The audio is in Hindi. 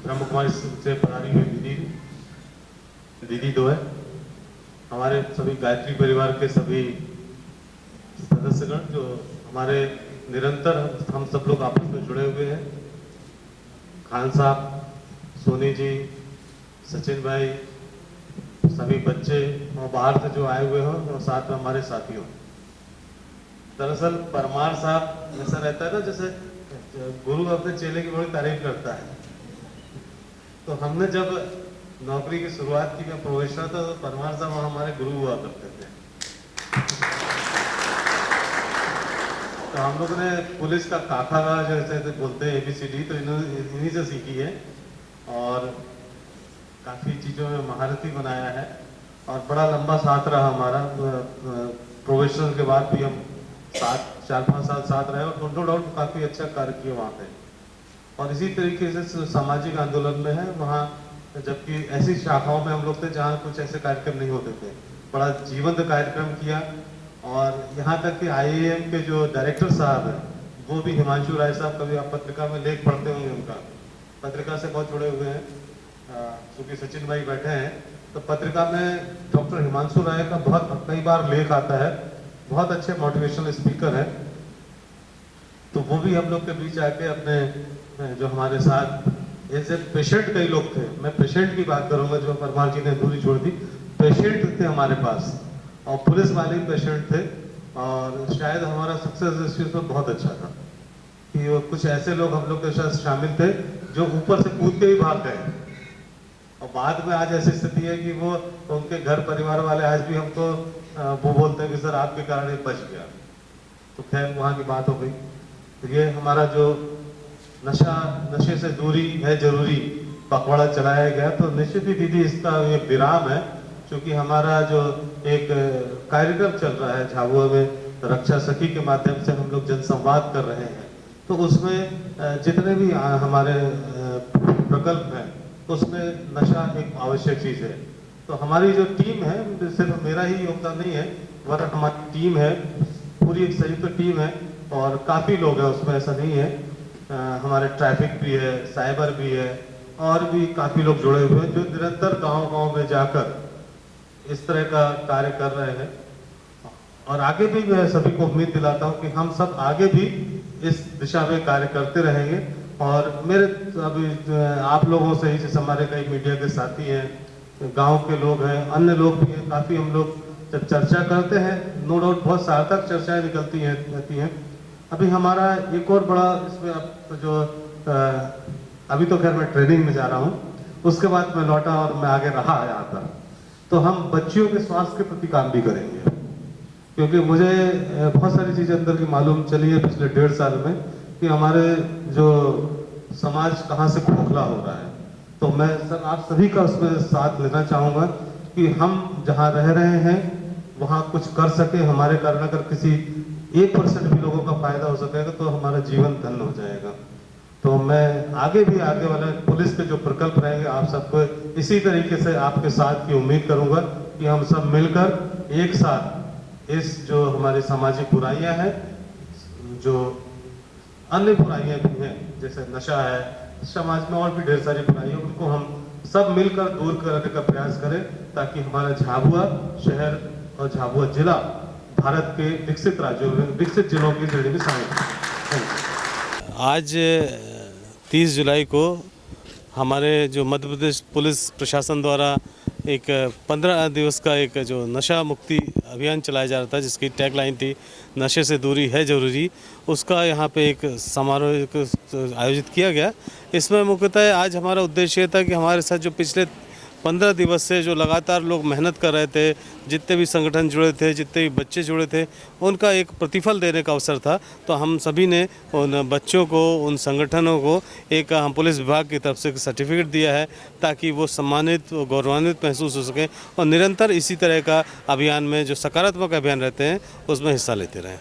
ब्रह्म कुमारी से पधारी हुई दीदी दो है, हमारे सभी गायत्री परिवार के सभी सदस्यगण जो हमारे निरंतर हम सब लोग आपस में जुड़े हुए हैं, खान साहब, सोनी जी, सचिन भाई, सभी बच्चे और बाहर से जो आए हुए हों और साथ में हमारे साथियों। दरअसल परमार साहब ऐसा रहता है ना, जैसे गुरु अपने चेले की बड़ी तारीफ करता है। तो हमने जब नौकरी की शुरुआत की, मैं प्रोफेशनल था, तो परमार साहब हमारे गुरु हुआ करते थे। तो हम लोगों ने पुलिस का काका जैसे बोलते हैं ABCD, तो इन्हीं से सीखी है और काफ़ी चीज़ों में महारथी बनाया है और बड़ा लंबा साथ रहा हमारा। प्रोफेशनल के बाद भी हम साथ 4-5 साल साथ रहे और नो डाउट काफ़ी अच्छा कार्य किया वहाँ पे। और इसी तरीके से सामाजिक आंदोलन में है वहाँ, जबकि ऐसी शाखाओं में हम लोग थे जहाँ कुछ ऐसे कार्यक्रम नहीं होते थे, बड़ा जीवंत कार्यक्रम किया। और यहाँ तक कि IIM के जो डायरेक्टर साहब हैं, वो भी हिमांशु राय साहब, कभी आप पत्रिका में लेख पढ़ते होंगे उनका, पत्रिका से बहुत जुड़े हुए हैं, क्योंकि सचिन भाई बैठे हैं, तो पत्रिका में डॉक्टर हिमांशु राय का बहुत कई बार लेख आता है, बहुत अच्छे मोटिवेशनल स्पीकर है। तो वो भी हम लोग के बीच आके अपने जो हमारे साथ ऐसे पेशेंट कई लोग थे, मैं पेशेंट की बात करूंगा, जो परमार जी ने दूरी छोड़ दी, पेशेंट थे हमारे पास और पुलिस वाले भी पेशेंट थे। और शायद हमारा सक्सेस इस चीज़ में बहुत अच्छा था कि वो कुछ ऐसे लोग हम लोग के साथ शामिल थे जो ऊपर से कूद के भी भाग गए। और बाद में आज ऐसी स्थिति है कि वो उनके घर परिवार वाले आज भी हमको वो बोलते हैं कि सर आपके कारण ये बच गया। तो खैर वहाँ की बात हो गई। तो ये हमारा जो नशे से दूरी है जरूरी पखवाड़ा चलाया गया, तो निश्चित ही दीदी इसका ये विराम है, क्योंकि हमारा जो एक कार्यक्रम चल रहा है झाबुआ में, रक्षा सखी के माध्यम से हम लोग जनसंवाद कर रहे हैं। तो उसमें जितने भी हमारे प्रकल्प हैं, उसमें नशा एक आवश्यक चीज़ है। तो हमारी जो टीम है, सिर्फ मेरा ही योगदान नहीं है, वरन हमारी टीम है, पूरी एक संयुक्त टीम है और काफ़ी लोग हैं उसमें, ऐसा नहीं है। हमारे ट्रैफिक भी है, साइबर भी है और भी काफ़ी लोग जुड़े हुए हैं जो निरंतर गांव-गांव में जाकर इस तरह का कार्य कर रहे हैं। और आगे भी मैं सभी को उम्मीद दिलाता हूं कि हम सब आगे भी इस दिशा में कार्य करते रहेंगे। और मेरे अभी आप लोगों से ही, जैसे हमारे कई मीडिया के साथी हैं, गांव के लोग हैं, अन्य लोग भी हैं, काफ़ी हम लोग जब चर्चा करते हैं, नो डाउट बहुत सार्थक चर्चाएं निकलती हैं रहती हैं। अभी हमारा एक और बड़ा इसमें अब जो अभी तो खैर मैं ट्रेनिंग में जा रहा हूँ, उसके बाद मैं लौटा और मैं आगे रहा यहाँ पर, तो हम बच्चियों के स्वास्थ्य के प्रति काम भी करेंगे। क्योंकि मुझे बहुत सारी चीज़ें अंदर की मालूम चली है पिछले 1.5 साल में कि हमारे जो समाज कहाँ से खोखला हो रहा है। तो मैं सर आप सभी का उसमें साथ लेना चाहूँगा कि हम जहाँ रह रहे हैं वहाँ कुछ कर सके। हमारे कारण अगर किसी 1% भी लोगों का फायदा हो सकेगा तो हमारा जीवन धन्य हो जाएगा। तो मैं आगे वाले पुलिस के जो प्रकल्प रहेंगे, आप सबको इसी तरीके से आपके साथ की उम्मीद करूंगा कि हम सब मिलकर एक साथ इस जो हमारी सामाजिक बुराइयां हैं, जो अन्य बुराइयां भी हैं, जैसे नशा है, समाज में और भी ढेर सारी बुराइयां, उनको हम सब मिलकर दूर करने का प्रयास करें, ताकि हमारा झाबुआ शहर और झाबुआ जिला भारत के विकसित राज्यों में, विकसित जिलों की श्रेणी में शामिल है। आज 30 जुलाई को हमारे जो मध्य प्रदेश पुलिस प्रशासन द्वारा एक 15 दिवस का एक जो नशा मुक्ति अभियान चलाया जा रहा था, जिसकी टैगलाइन थी नशे से दूरी है ज़रूरी, उसका यहाँ पे एक समारोह आयोजित किया गया। इसमें मुख्यतः आज हमारा उद्देश्य ये था कि हमारे साथ जो पिछले 15 दिवस से जो लगातार लोग मेहनत कर रहे थे, जितने भी संगठन जुड़े थे, जितने भी बच्चे जुड़े थे, उनका एक प्रतिफल देने का अवसर था। तो हम सभी ने उन बच्चों को, उन संगठनों को एक हम पुलिस विभाग की तरफ से सर्टिफिकेट दिया है, ताकि वो सम्मानित, गौरवान्वित महसूस हो सकें और निरंतर इसी तरह का अभियान में जो सकारात्मक अभियान रहते हैं उसमें हिस्सा लेते रहें।